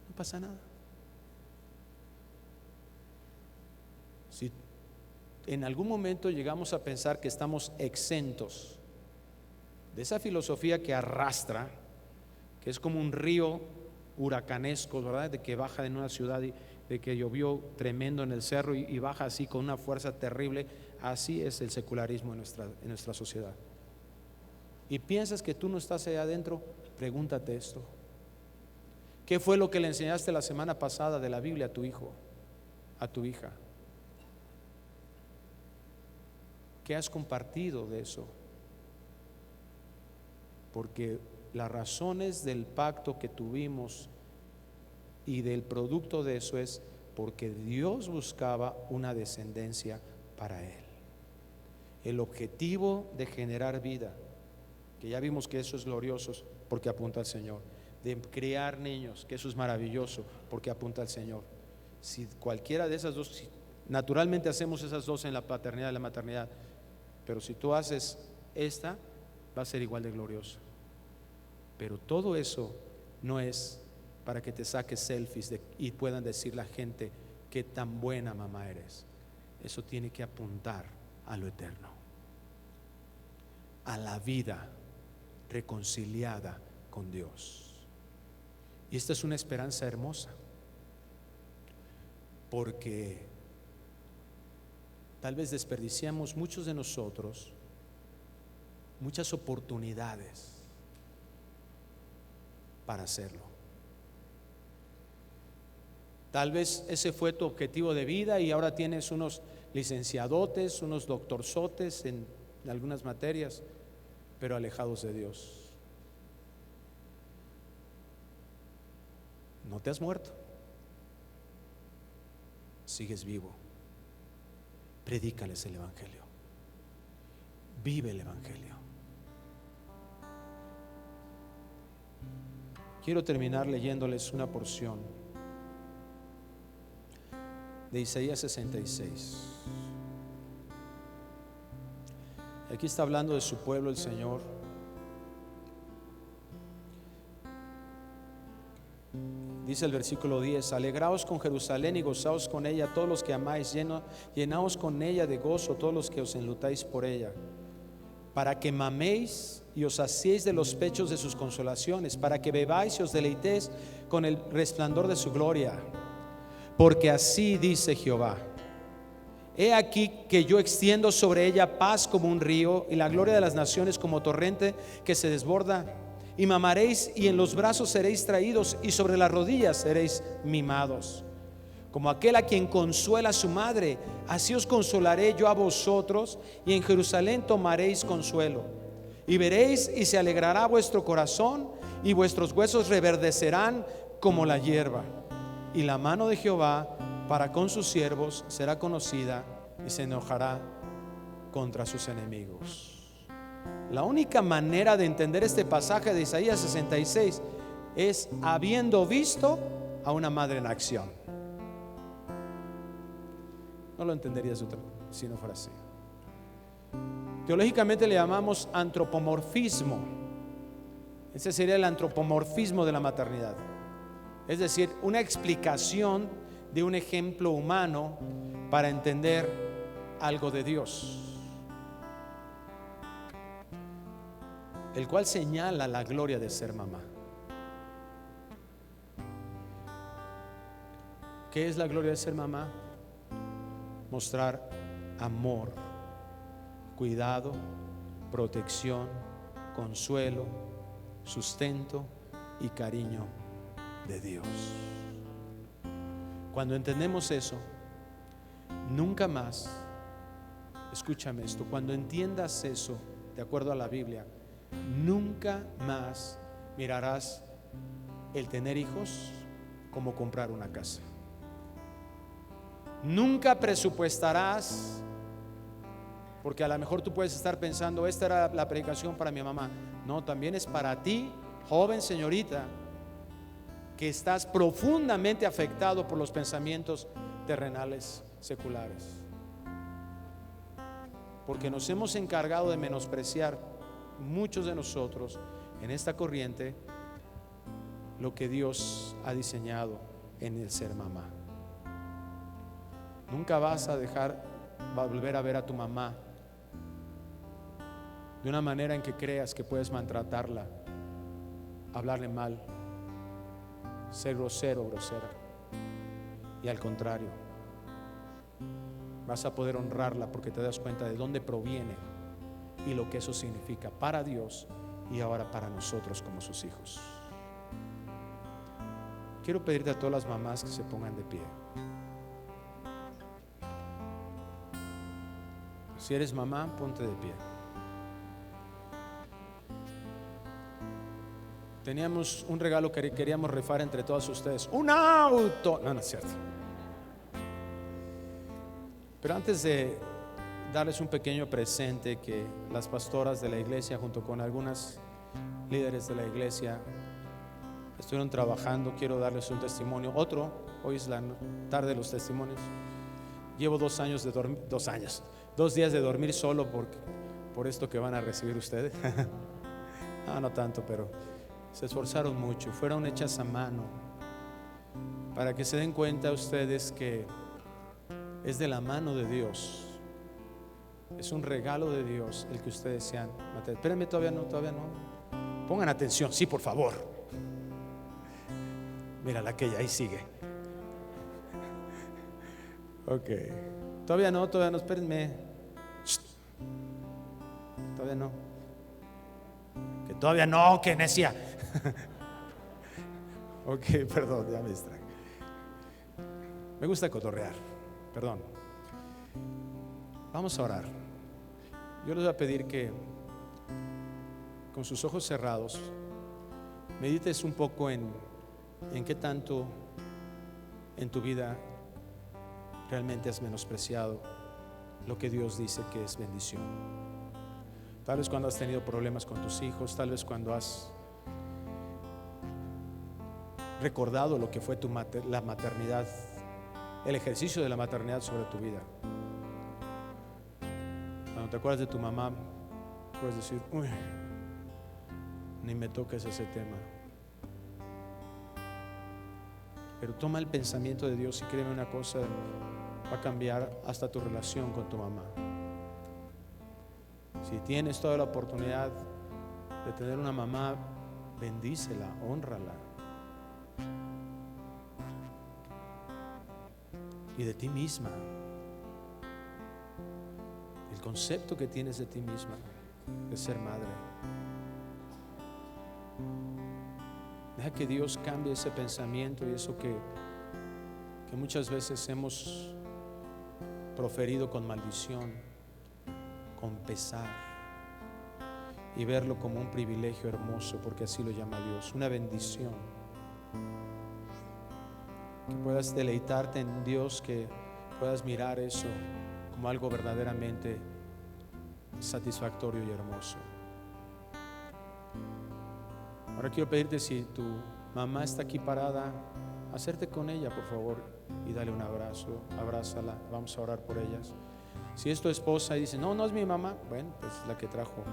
No pasa nada. Si en algún momento llegamos a pensar que estamos exentos de esa filosofía que arrastra, que es como un río huracanesco, ¿verdad? De que baja en una ciudad y de que llovió tremendo en el cerro y baja así con una fuerza terrible. Así es el secularismo en nuestra sociedad. Y piensas que tú no estás allá adentro. Pregúntate esto: ¿qué fue lo que le enseñaste la semana pasada de la Biblia a tu hijo, a tu hija? ¿Qué has compartido de eso? Porque las razones del pacto que tuvimos y del producto de eso es porque Dios buscaba una descendencia para Él. El objetivo de generar vida, que ya vimos que eso es glorioso porque apunta al Señor, de criar niños, que eso es maravilloso porque apunta al Señor. Si cualquiera de esas dos, si naturalmente hacemos esas dos en la paternidad y la maternidad, pero si tú haces esta, va a ser igual de glorioso. Pero todo eso no es para que te saques selfies y puedan decir la gente qué tan buena mamá eres. Eso tiene que apuntar a lo eterno, a la vida reconciliada con Dios. Y esta es una esperanza hermosa, porque tal vez desperdiciamos muchos de nosotros muchas oportunidades para hacerlo. Tal vez ese fue tu objetivo de vida y ahora tienes unos licenciadotes, unos doctorzotes en algunas materias, pero alejados de Dios. No te has muerto, sigues vivo. Predícales el Evangelio, vive el Evangelio. Quiero terminar leyéndoles una porción de Isaías 66. Aquí está hablando de su pueblo el Señor. Dice el versículo 10: alegraos con Jerusalén y gozaos con ella todos los que amáis, llenaos con ella de gozo todos los que os enlutáis por ella, para que maméis y os saciéis de los pechos de sus consolaciones, para que bebáis y os deleitéis con el resplandor de su gloria. Porque así dice Jehová: he aquí que yo extiendo sobre ella paz como un río, y la gloria de las naciones como torrente que se desborda. Y mamaréis, y en los brazos seréis traídos, y sobre las rodillas seréis mimados. Como aquel a quien consuela su madre, así os consolaré yo a vosotros, y en Jerusalén tomaréis consuelo. Y veréis, y se alegrará vuestro corazón, y vuestros huesos reverdecerán como la hierba. Y la mano de Jehová para con sus siervos será conocida, y se enojará contra sus enemigos. La única manera de entender este pasaje de Isaías 66 es habiendo visto a una madre en acción. No lo entenderías si no fuera así. Teológicamente le llamamos antropomorfismo. Ese sería el antropomorfismo de la maternidad. Es decir, una explicación de un ejemplo humano para entender algo de Dios, el cual señala la gloria de ser mamá. ¿Qué es la gloria de ser mamá? Mostrar amor, cuidado, protección, consuelo, sustento y cariño de Dios. Cuando entendemos eso, nunca más, escúchame esto, cuando entiendas eso, de acuerdo a la Biblia, nunca más mirarás el tener hijos como comprar una casa. Nunca presupuestarás, porque a lo mejor tú puedes estar pensando, esta era la predicación para mi mamá. No, también es para ti, joven señorita, que estás profundamente afectado por los pensamientos terrenales, seculares. Porque nos hemos encargado de menospreciar, muchos de nosotros, en esta corriente, lo que Dios ha diseñado en el ser mamá. Nunca vas a volver a ver a tu mamá de una manera en que creas que puedes maltratarla, hablarle mal, ser grosero o grosera. Y al contrario, vas a poder honrarla porque te das cuenta de dónde proviene y lo que eso significa para Dios y ahora para nosotros como sus hijos. Quiero pedirte a todas las mamás que se pongan de pie. Si eres mamá, ponte de pie. Teníamos un regalo que queríamos rifar entre todas ustedes. ¡Un auto! No, no es cierto. Pero antes de darles un pequeño presente que las pastoras de la iglesia junto con algunas líderes de la iglesia estuvieron trabajando, quiero darles un testimonio. Hoy es la tarde de los testimonios. Llevo 2 años de dormir, 2 años, 2 días de dormir solo por esto que van a recibir ustedes. No tanto, pero se esforzaron mucho, fueron hechas a mano para que se den cuenta ustedes que es de la mano de Dios. Es un regalo de Dios el que ustedes sean materiales. Espérenme, todavía no. Pongan atención, sí, por favor. Mira aquella, ahí sigue. Ok. Todavía no, espérenme. Shh. Todavía no. Que todavía no, que necia. Ok, perdón, ya me distraje. Me gusta cotorrear, perdón. Vamos a orar. Yo les voy a pedir que con sus ojos cerrados medites un poco en qué tanto en tu vida realmente has menospreciado lo que Dios dice que es bendición. Tal vez cuando has tenido problemas con tus hijos, tal vez cuando has recordado lo que fue la maternidad, el ejercicio de la maternidad sobre tu vida. Cuando te acuerdas de tu mamá, puedes decir, uy, ni me toques ese tema. Pero toma el pensamiento de Dios y créeme una cosa, va a cambiar hasta tu relación con tu mamá. Si tienes toda la oportunidad de tener una mamá, bendícela, hónrala. Y de ti misma, el concepto que tienes de ti misma, de ser madre. Deja que Dios cambie ese pensamiento y eso que muchas veces hemos proferido con maldición, con pesar, y verlo como un privilegio hermoso, porque así lo llama Dios, una bendición. Que puedas deleitarte en Dios, que puedas mirar eso como algo verdaderamente satisfactorio y hermoso. Ahora quiero pedirte, si tu mamá está aquí parada, acércate con ella, por favor, y dale un abrazo, abrázala, vamos a orar por ellas. Si es tu esposa y dice, no es mi mamá, bueno, pues es la que trajo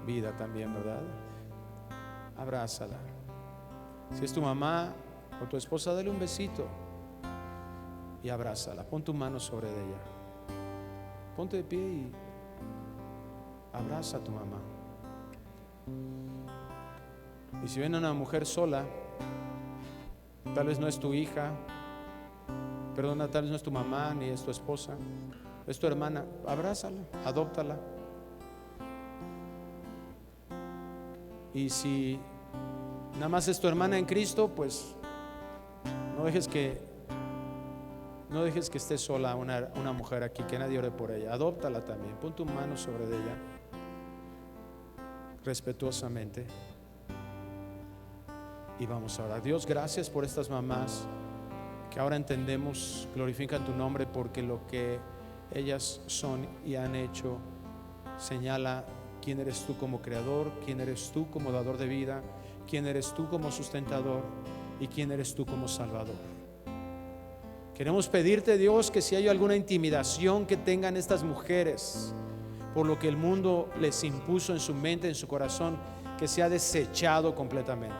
vida también, ¿verdad? Abrázala. Si es tu mamá o tu esposa, dale un besito y abrázala, pon tu mano sobre ella, ponte de pie y abraza a tu mamá. Y si viene una mujer sola, tal vez no es tu hija, perdona, tal vez no es tu mamá ni es tu esposa, es tu hermana, abrázala, adóptala. Y si nada más es tu hermana en Cristo, pues no dejes que esté sola una mujer aquí, que nadie ore por ella. Adóptala también, pon tu mano sobre ella respetuosamente y vamos a orar. Dios, gracias por estas mamás que ahora entendemos, glorifican tu nombre, porque lo que ellas son y han hecho señala quién eres tú como creador, quién eres tú como dador de vida, quién eres tú como sustentador y quién eres tú como salvador. Queremos pedirte, Dios, que si hay alguna intimidación que tengan estas mujeres por lo que el mundo les impuso en su mente, en su corazón, que sea desechado completamente.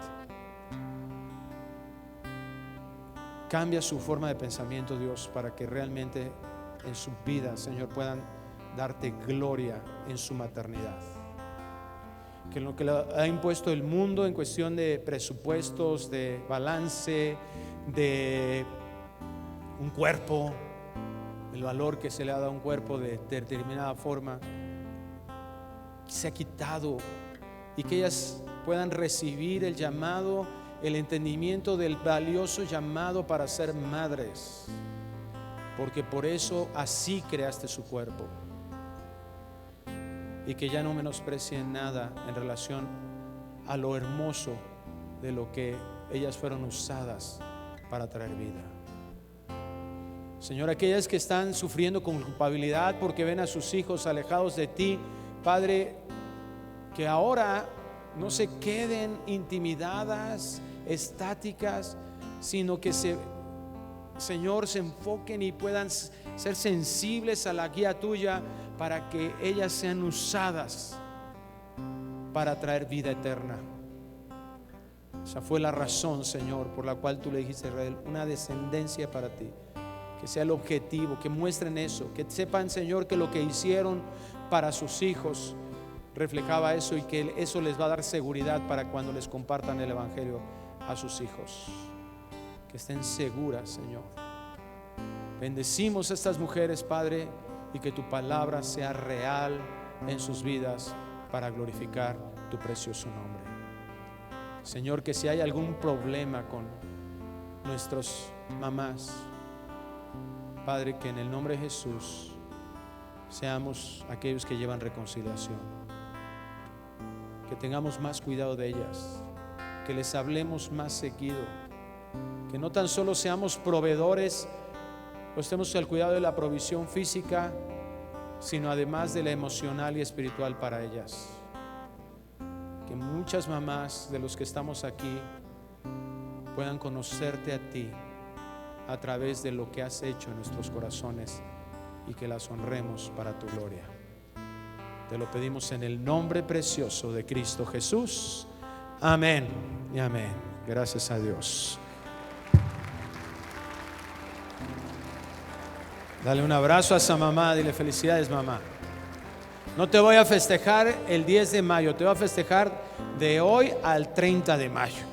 Cambia su forma de pensamiento, Dios, para que realmente en su vida, Señor, puedan darte gloria en su maternidad. Que lo que le ha impuesto el mundo en cuestión de presupuestos, de balance, de un cuerpo, el valor que se le ha dado a un cuerpo de determinada forma, se ha quitado, y que ellas puedan recibir el llamado, el entendimiento del valioso llamado para ser madres, porque por eso así creaste su cuerpo, y que ya no menosprecien nada en relación a lo hermoso de lo que ellas fueron usadas para traer vida. Señor, aquellas que están sufriendo con culpabilidad porque ven a sus hijos alejados de ti, Padre, que ahora no se queden intimidadas, estáticas, sino que Señor, se enfoquen y puedan ser sensibles a la guía tuya, para que ellas sean usadas para traer vida eterna. Esa fue la razón, Señor, por la cual tú le dijiste a Israel, una descendencia para ti. Que sea el objetivo, que muestren eso, que sepan, Señor, que lo que hicieron para sus hijos reflejaba eso, y que eso les va a dar seguridad para cuando les compartan el evangelio a sus hijos. Que estén seguras, Señor. Bendecimos a estas mujeres, Padre, y que tu palabra sea real en sus vidas para glorificar tu precioso nombre. Señor, que si hay algún problema con nuestras mamás, Padre, que en el nombre de Jesús seamos aquellos que llevan reconciliación, que tengamos más cuidado de ellas, que les hablemos más seguido, que no tan solo seamos proveedores o estemos al cuidado de la provisión física, sino además de la emocional y espiritual para ellas. Que muchas mamás de los que estamos aquí puedan conocerte a ti a través de lo que has hecho en nuestros corazones, y que las honremos para tu gloria. Te lo pedimos en el nombre precioso de Cristo Jesús. Amén y amén. Gracias a Dios. Dale un abrazo a esa mamá, dile felicidades, mamá. No te voy a festejar el 10 de mayo, te voy a festejar de hoy al 30 de mayo.